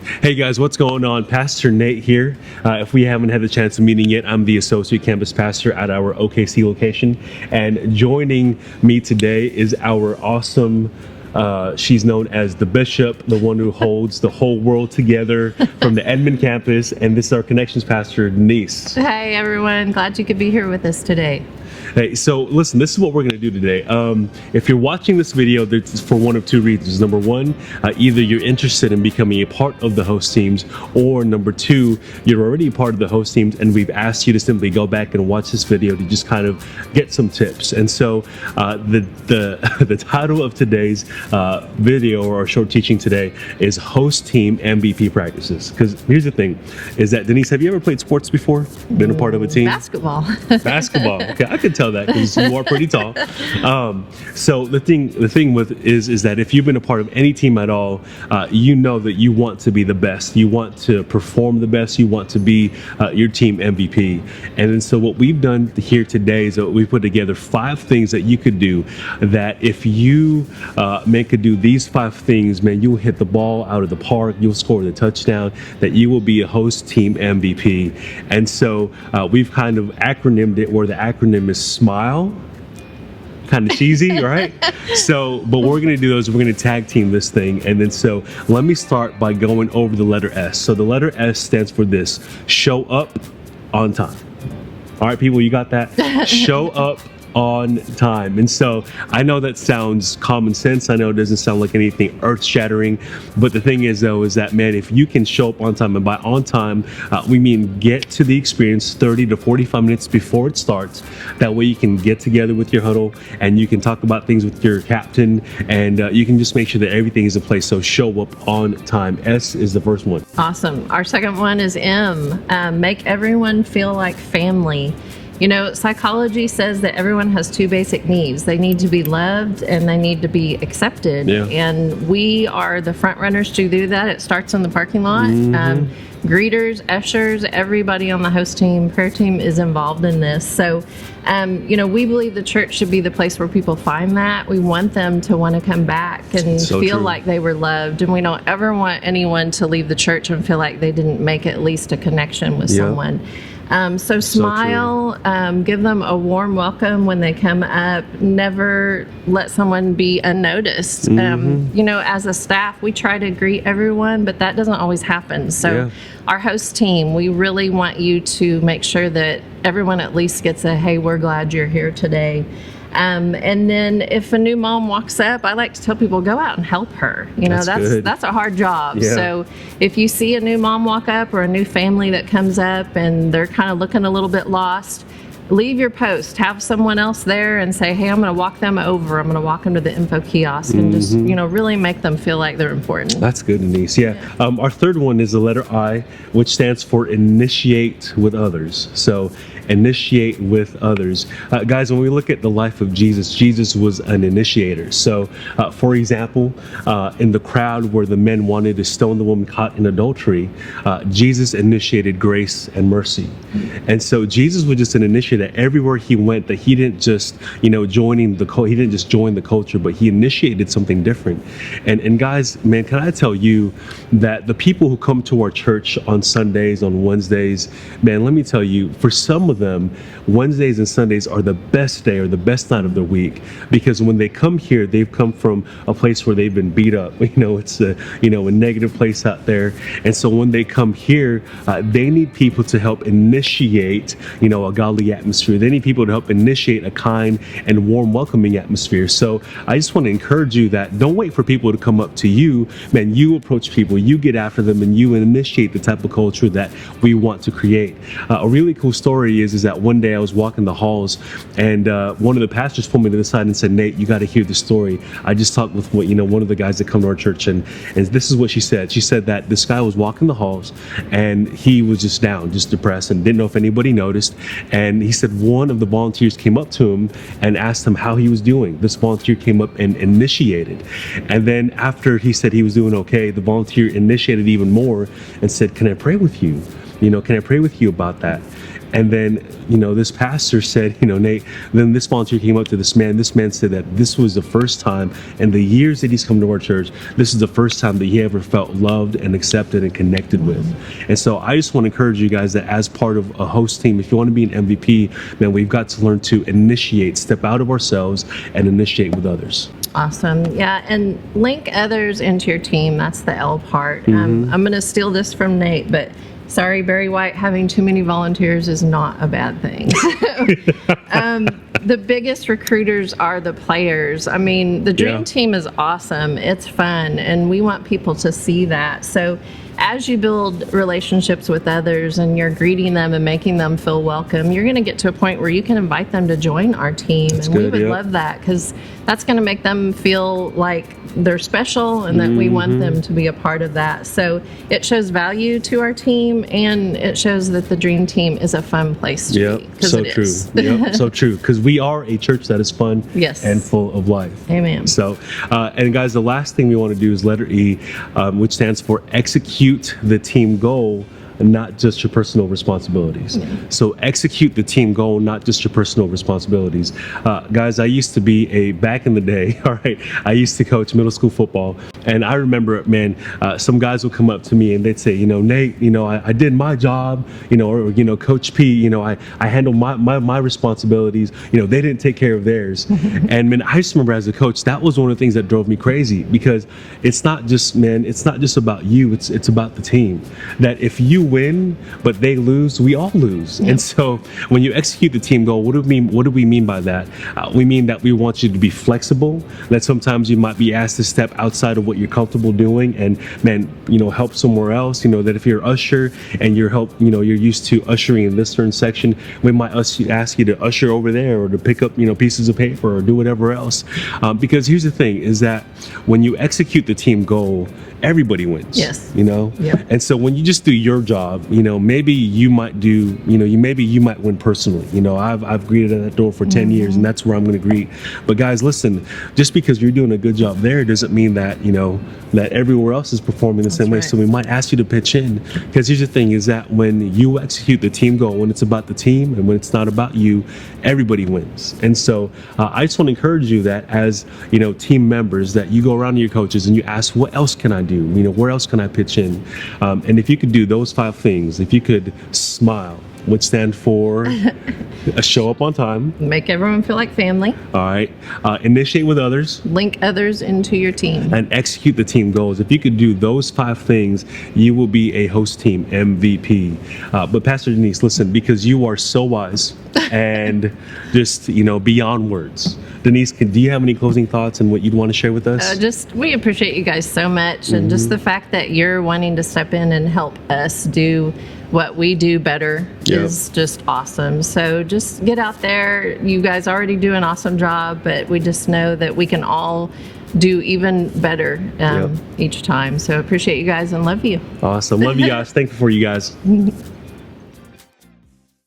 Hey guys, what's going on? Pastor Nate here. If we haven't had the chance of meeting yet, I'm the Associate Campus Pastor at our OKC location. And joining me today is our awesome, she's known as the Bishop, the one who holds the whole world together from the Edmond campus. And this is our Connections Pastor, Denise. Hey everyone, glad you could be here with us today. Hey, so listen, this is what we're going to do today. If you're watching this video, it's for one of two reasons. Number one, either you're interested in becoming a part of the host teams, or number two, you're already a part of the host teams and we've asked you to simply go back and watch this video to just kind of get some tips. And so the title of today's video or short teaching today is Host Team MVP Practices. Because here's the thing, is that, Denise, have you ever played sports before? Been a part of a team? Basketball. Basketball. Okay, I could tell that because you are pretty tall. So the thing with is that if you've been a part of any team at all, you know that you want to be the best. You want to perform the best. You want to be your team MVP. And then so what we've done here today is that we put together 5 things that you could do that if you could do these 5 things, man, you'll hit the ball out of the park. You'll score the touchdown. That you will be a host team MVP. And so we've kind of acronymed it, where the acronym is SMILE. Kind of cheesy, right? So, but what we're going to do is we're going to tag team this thing. And then so let me start by going over the letter S. So the letter S stands for this: show up on time. All right, people, you got that? Show up on time. And so I know that sounds common sense. I know it doesn't sound like anything earth shattering, but the thing is though, is that, man, if you can show up on time, and by on time, we mean get to the experience 30 to 45 minutes before it starts. That way you can get together with your huddle and you can talk about things with your captain, and you can just make sure that everything is in place. So show up on time. S is the first one. Awesome. Our second one is M. Make everyone feel like family. You know, psychology says that everyone has 2 basic needs. They need to be loved and they need to be accepted. Yeah. And we are the front runners to do that. It starts in the parking lot. Greeters, ushers, everybody on the host team, prayer team is involved in this. So, we believe the church should be the place where people find that. We want them to want to come back and feel like they were loved. And we don't ever want anyone to leave the church and feel like they didn't make at least a connection with someone. So smile, give them a warm welcome when they come up. Never let someone be unnoticed. As a staff, we try to greet everyone, but that doesn't always happen. So our host team, we really want you to make sure that everyone at least gets a, hey, we're glad you're here today. And then if a new mom walks up, I like to tell people, go out and help her. That's a hard job. Yeah. So if you see a new mom walk up or a new family that comes up and they're kind of looking a little bit lost, leave your post, have someone else there and say, hey, I'm going to walk them over. I'm going to walk them to the info kiosk and just, really make them feel like they're important. That's good, Denise. Yeah. Our third one is the letter I, which stands for initiate with others. So initiate with others. Guys, when we look at the life of Jesus, Jesus was an initiator. So, for example, in the crowd where the men wanted to stone the woman caught in adultery, Jesus initiated grace and mercy. And so Jesus was just an initiator. Everywhere he went, that he didn't just, he didn't just join the culture, but he initiated something different. And guys, man, can I tell you that the people who come to our church on Sundays, on Wednesdays, man, let me tell you, for some of them, Wednesdays and Sundays are the best day or the best night of the week, because when they come here, they've come from a place where they've been beat up. It's a negative place out there. And so when they come here, they need people to help initiate, a godly atmosphere. They need people to help initiate a kind and warm, welcoming atmosphere. So I just want to encourage you that don't wait for people to come up to you. Man, you approach people, you get after them, and you initiate the type of culture that we want to create. A really cool story is that one day I was walking the halls, and one of the pastors pulled me to the side and said, Nate, you got to hear the story. I just talked with one of the guys that come to our church, and this is what she said. She said that this guy was walking the halls and he was just down, just depressed, and didn't know if anybody noticed. And he said one of the volunteers came up to him and asked him how he was doing. This volunteer came up and initiated. And then after he said he was doing okay, the volunteer initiated even more and said, can I pray with you? Can I pray with you about that? And then, this pastor said, Nate, then this volunteer came up to this man. This man said that this was the first time in the years that he's come to our church, this is the first time that he ever felt loved and accepted and connected with. And so I just want to encourage you guys that as part of a host team, if you want to be an MVP, man, we've got to learn to initiate, step out of ourselves and initiate with others. Awesome. Yeah. And link others into your team. That's the L part. I'm going to steal this from Nate, but sorry, Barry White, having too many volunteers is not a bad thing. The biggest recruiters are the players. I mean, the dream team is awesome. It's fun, and we want people to see that. So as you build relationships with others and you're greeting them and making them feel welcome, you're going to get to a point where you can invite them to join our team. That's and good, we would love that, because that's going to make them feel like they're special and that we want them to be a part of that. So it shows value to our team, and it shows that the dream team is a fun place to be. 'Cause so it true. is. So true. Because we are a church that is fun and full of life. Amen. So, and guys, the last thing we want to do is letter E, which stands for execute the team goal, not just your personal responsibilities. So execute the team goal, not just your personal responsibilities. Guys, I used to be back in the day, all right, I used to coach middle school football. And I remember, man, some guys would come up to me and they'd say, Nate, I did my job, or, Coach P, I handled my responsibilities. They didn't take care of theirs. And man, I just remember as a coach, that was one of the things that drove me crazy, because it's not just about you. It's about the team. That if you win, but they lose, we all lose. And so when you execute the team goal, what do we mean by that? We mean that we want you to be flexible, that sometimes you might be asked to step outside of what you're comfortable doing and help somewhere else. That if you're an usher and you're used to ushering in this certain section, we might ask you to usher over there, or to pick up pieces of paper, or do whatever else. Because here's the thing, is that when you execute the team goal, everybody wins. Yes. And so when you just do your job, maybe you might win personally. I've greeted at that door for 10 years, and that's where I'm going to greet. But guys, listen, just because you're doing a good job there doesn't mean that that everywhere else is performing the same way. So we might ask you to pitch in, because here's the thing, is that when you execute the team goal, when it's about the team and when it's not about you, everybody wins. And so I just want to encourage you that as team members, that you go around to your coaches and you ask, what else can I do? Where else can I pitch in? And if you could do those 5 things, if you could smile, which stand for show up on time, make everyone feel like family, all right, initiate with others, link others into your team, and execute the team goals. If you could do those 5 things, you will be a host team MVP. But Pastor Denise, listen, because you are so wise and just beyond words, Denise, do you have any closing thoughts and what you'd want to share with us? We appreciate you guys so much, and just the fact that you're wanting to step in and help us do what we do better is just awesome. So just get out there. You guys already do an awesome job, but we just know that we can all do even better each time. So appreciate you guys and love you. Awesome. Love you guys. Thankful for you guys.